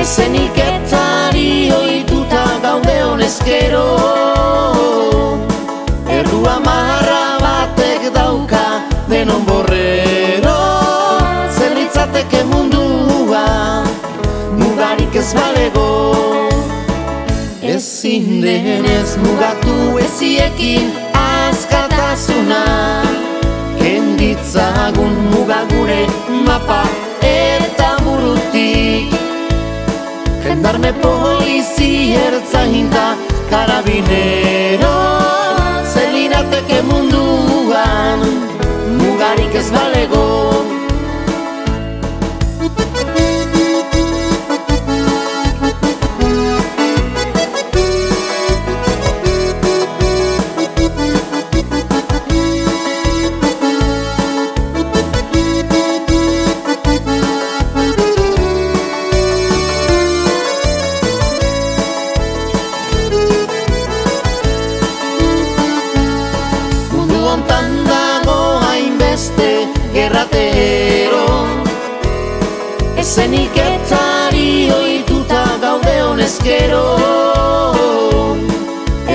Zeniketari ohituta gaude honezkero, errua marra batek dauka denon borrero. Zer litzateke mundua, mugarik ez balego, ezin denez mugatu eziekin askatasuna. Kenditzagun muga gure mapa eta burutik, gendarme, polizi, ertzaintza, karabinero. Zer lirateke munduan, mugarik ez balego. Ontan dago hainbeste gerratero, zeniketari ohituta gaude honezkero,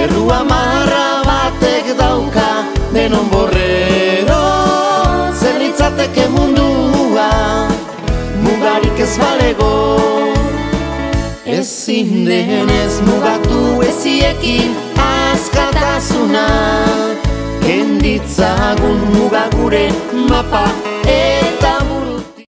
errua marra batek dauka denon borrero. Zer litzateke mundua, mugarik ez balego, ezin denez mugatu eziekin askatasuna. Kenditzagun muga gure mapa